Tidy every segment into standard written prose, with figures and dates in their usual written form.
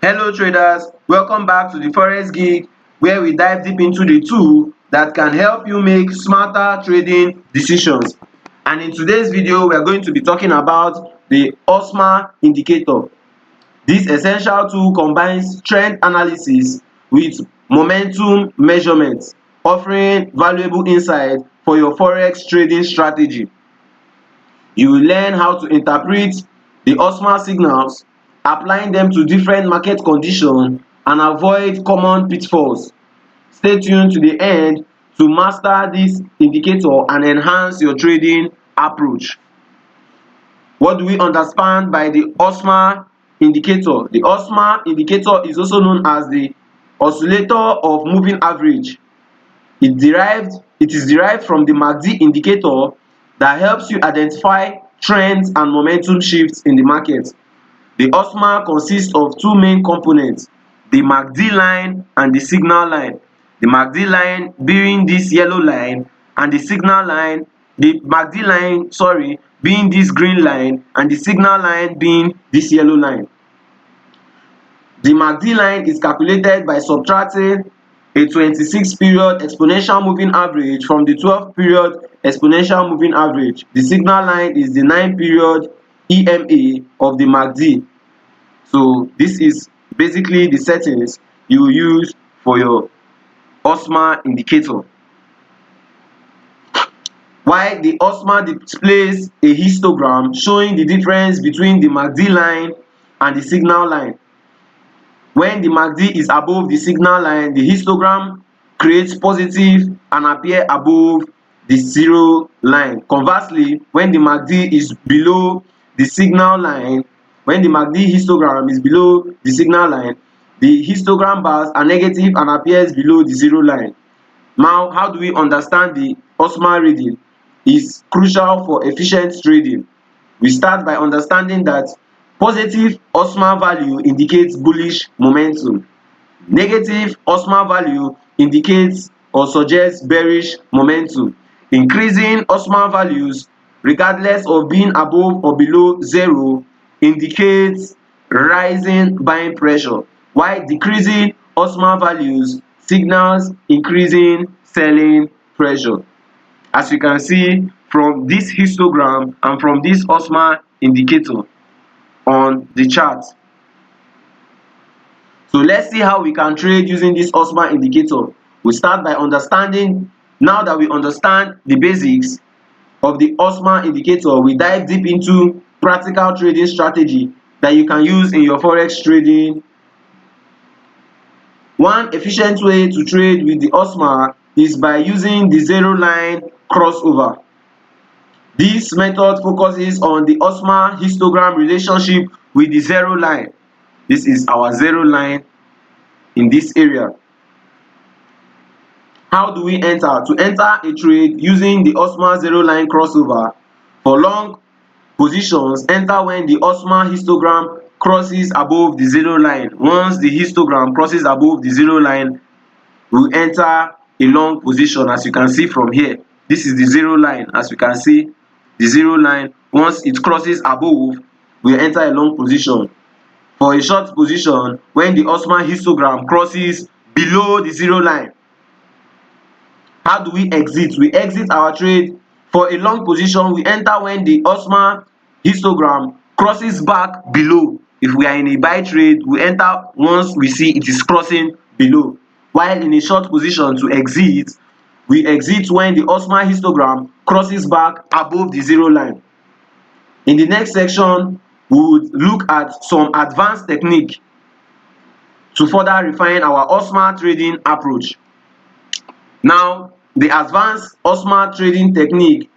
Hello traders, welcome back to the Forex Gig where we dive deep into the tool that can help you make smarter trading decisions. And in today's video, we are going to be talking about the OSMA Indicator. This essential tool combines trend analysis with momentum measurement, offering valuable insight for your Forex trading strategy. You will learn how to interpret the OSMA signals, applying them to different market conditions and avoid common pitfalls. Stay tuned to the end to master this indicator and enhance your trading approach. What do we understand by the OSMA indicator? The OSMA indicator is also known as the oscillator of moving average. It is derived from the MACD indicator that helps you identify trends and momentum shifts in the market. The OSMA consists of two main components, the MACD line and the signal line. The MACD line being this yellow line and the signal line, the MACD line, being this green line and the signal line being this yellow line. The MACD line is calculated by subtracting a 26-period exponential moving average from the 12-period exponential moving average. The signal line is the 9-period EMA of the MACD. So this is basically the settings you will use for your OSMA indicator. While the OSMA displays a histogram showing the difference between the MACD line and the signal line. When the MACD is above the signal line, the histogram creates positive and appear above the zero line. Conversely, when the MACD is below the signal line, when the MACD histogram is below the signal line, the histogram bars are negative and appears below the zero line. Now, how do we understand the OSMA reading? It's crucial for efficient trading. We start by understanding that positive OSMA value indicates bullish momentum. Negative OSMA value indicates or suggests bearish momentum. Increasing OSMA values, regardless of being above or below zero, indicates rising buying pressure, while decreasing OSMA values signals increasing selling pressure. As you can see from this histogram and from this OSMA indicator on the chart. So let's see how we can trade using this OSMA indicator. We start by understanding, now that we understand the basics of the OSMA indicator, we dive deep into practical trading strategy that you can use in your Forex trading. One efficient way to trade with the OSMA is by using the zero line crossover. This method focuses on the OSMA histogram relationship with the zero line. This is our zero line in this area. How do we enter? To enter a trade using the OSMA zero line crossover, for long positions, enter when the OSMA histogram crosses above the zero line. Once the histogram crosses above the zero line, we enter a long position. As you can see from here, this is the zero line. As you can see, the zero line, once it crosses above, we enter a long position. For a short position, when the OSMA histogram crosses below the zero line, how do we exit? We exit our trade. For a long position, we enter when the OSMA histogram crosses back below. If we are in a buy trade, we enter once we see it is crossing below. While in a short position, to exit, we exit when the OSMA histogram crosses back above the zero line. In the next section, we would look at some advanced technique to further refine our OSMA trading approach. Now, the advanced OSMA trading technique.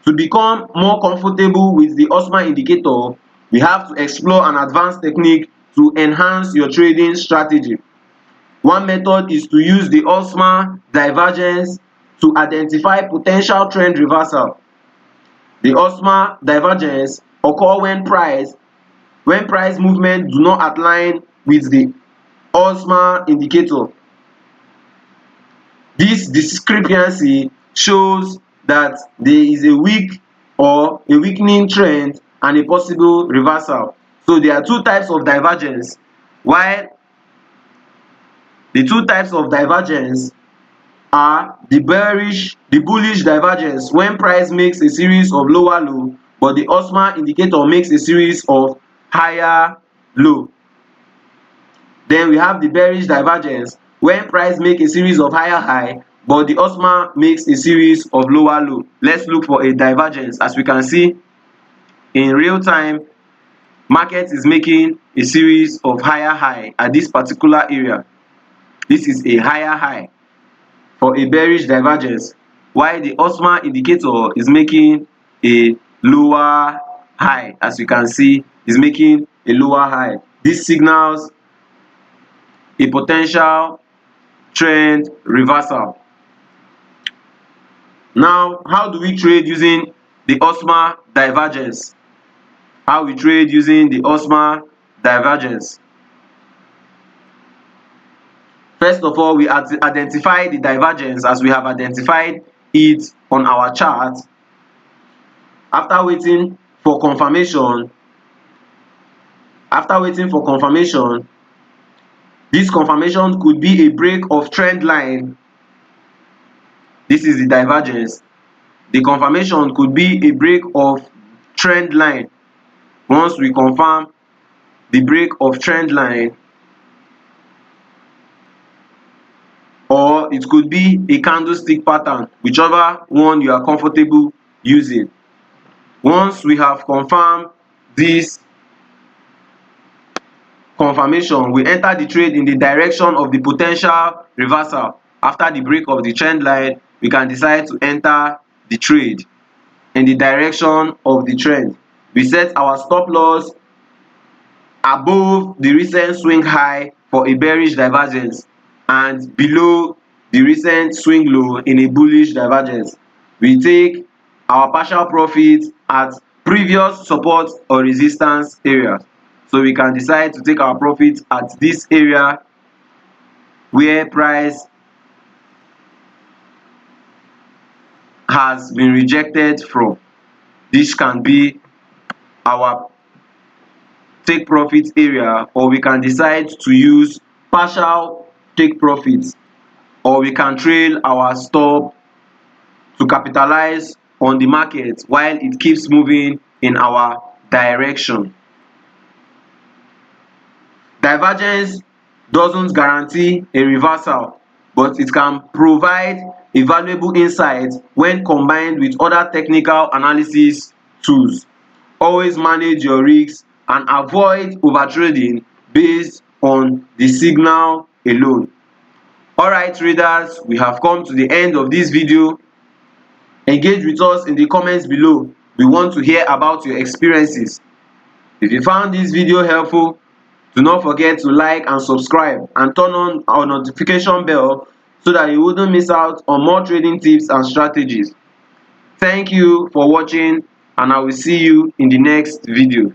To become more comfortable with the OSMA indicator, we have to explore an advanced technique to enhance your trading strategy. One method is to use the OSMA divergence to identify potential trend reversal. The OSMA divergence occur when price movement do not align with the OSMA indicator. This discrepancy shows that there is a weak or a weakening trend and a possible reversal. So there are two types of divergence. while the two types of divergence are the bullish divergence when price makes a series of lower low but the OSMA indicator makes a series of higher low. Then we have the bearish divergence when price makes a series of higher high but the OSMA makes a series of lower low. Let's look for a divergence. As we can see in real time, market is making a series of higher high at this particular area. This is a higher high for a bearish divergence, while the OSMA indicator is making a lower high. As you can see, is making a lower high. This signals a potential trend reversal. Now, how do we trade using the OSMA divergence? How we trade using the OSMA divergence? First of all, we identify the divergence as we have identified it on our chart. After waiting for confirmation, this confirmation could be a break of trend line. This is the divergence. The confirmation could be a break of trend line. Once we confirm the break of trend line, or it could be a candlestick pattern, whichever one you are comfortable using. Once we have confirmed this confirmation, we enter the trade in the direction of the potential reversal. After the break of the trend line, we can decide to enter the trade in the direction of the trend. We set our stop loss above the recent swing high for a bearish divergence and below the recent swing low in a bullish divergence. We take our partial profit at previous support or resistance areas. So we can decide to take our profit at this area where price has been rejected from. This can be our take profit area, or we can decide to use partial take profits, or we can trail our stop to capitalize on the market while it keeps moving in our direction. Divergence doesn't guarantee a reversal, but it can provide a valuable insight when combined with other technical analysis tools. Always manage your risks and avoid overtrading based on the signal alone. Alright traders, we have come to the end of this video. Engage with us in the comments below. We want to hear about your experiences. If you found this video helpful, do not forget to like and subscribe and turn on our notification bell so that you wouldn't miss out on more trading tips and strategies. Thank you for watching, and I will see you in the next video.